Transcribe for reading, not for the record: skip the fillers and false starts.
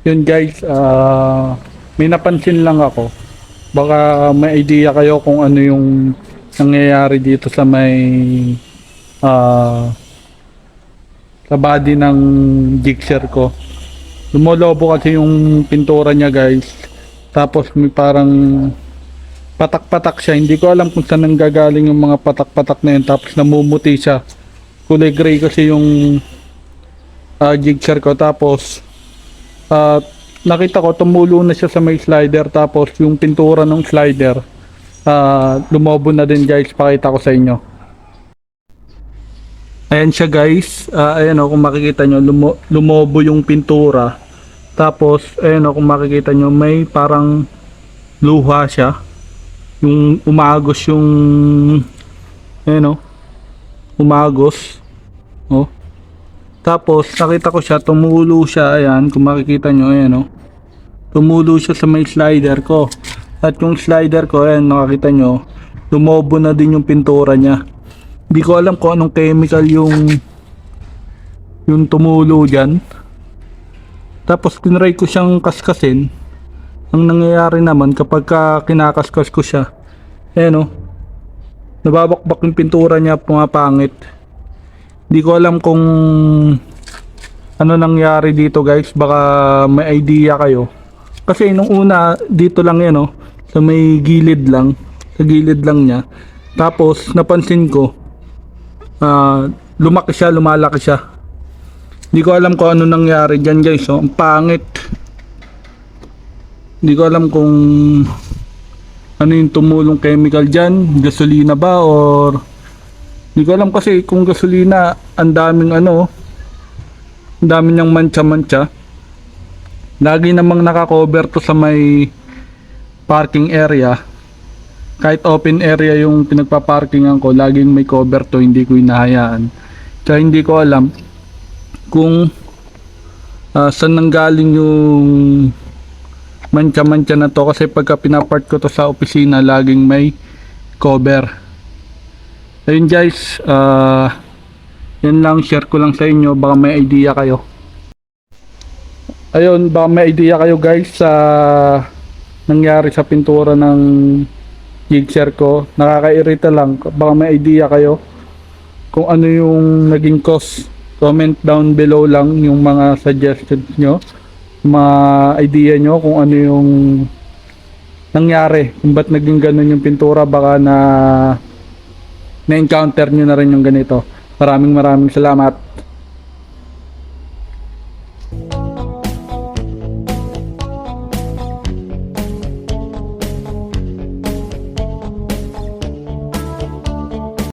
Yun guys, may napansin lang ako. Baka may idea kayo kung ano yung nangyayari dito sa may ah, sa body ng jigsaw ko. Lumolobo kasi yung pintura niya guys. Tapos may parang patak-patak siya. Hindi ko alam kung saan nanggagaling yung mga patak-patak na yun. Tapos namumuti siya. Kulay gray kasi yung jigsaw ko. Tapos nakita ko tumulo na siya sa may slider. Tapos yung pintura ng slider lumobo na din guys. Pakita ko sa inyo. Ayan siya guys. Ayan o, kung makikita nyo, lumobo yung pintura. Tapos, ayan o, kung makikita nyo, may parang luha siya. Yung umagos yung, ayan o, umagos. O. Tapos, nakita ko siya, tumulo siya. Ayan, kung makikita nyo, ayan o. Tumulo siya sa may slider ko. At yung slider ko, ayan, nakikita nyo, lumobo na din yung pintura niya. Hindi ko alam kung anong chemical yung tumulo dyan. Tapos tinry ko siyang kaskasin. Ang nangyayari naman kapag kinakaskas ko siya, ayan o, nababakbak yung pintura niya, pumapangit. Hindi ko alam kung ano nangyari dito guys. Baka may idea kayo. Kasi nung una dito lang yan o, sa may gilid lang, sa gilid lang niya. Tapos napansin ko lumaki siya, lumalaki siya. Hindi ko alam kung ano nangyari dyan guys. Oh, ang pangit. Hindi ko alam kung ano yung tumulong chemical dyan. Gasolina ba or hindi ko alam kasi kung gasolina, ang daming ano, ang dami niyang mancha-mancha. Lagi namang nakakover to sa may parking area. Kahit open area yung pinagpaparkingan ko, laging may cover to, hindi ko hinahayaan. Kaya hindi ko alam kung saan nanggaling yung mancha-mancha na to. Kasi pagka pinapart ko to sa opisina, laging may cover. Ayun guys, yan lang, share ko lang sa inyo. Baka may idea kayo. Ayun, baka may idea kayo guys sa nangyari sa pintura ng jigsaw ko. Nakakairita lang. Baka may idea kayo kung ano yung naging cause. Comment down below lang yung mga suggestions nyo, mga idea nyo kung ano yung nangyari, kung ba't naging ganun yung pintura. Baka na encounter nyo na rin yung ganito. Maraming salamat.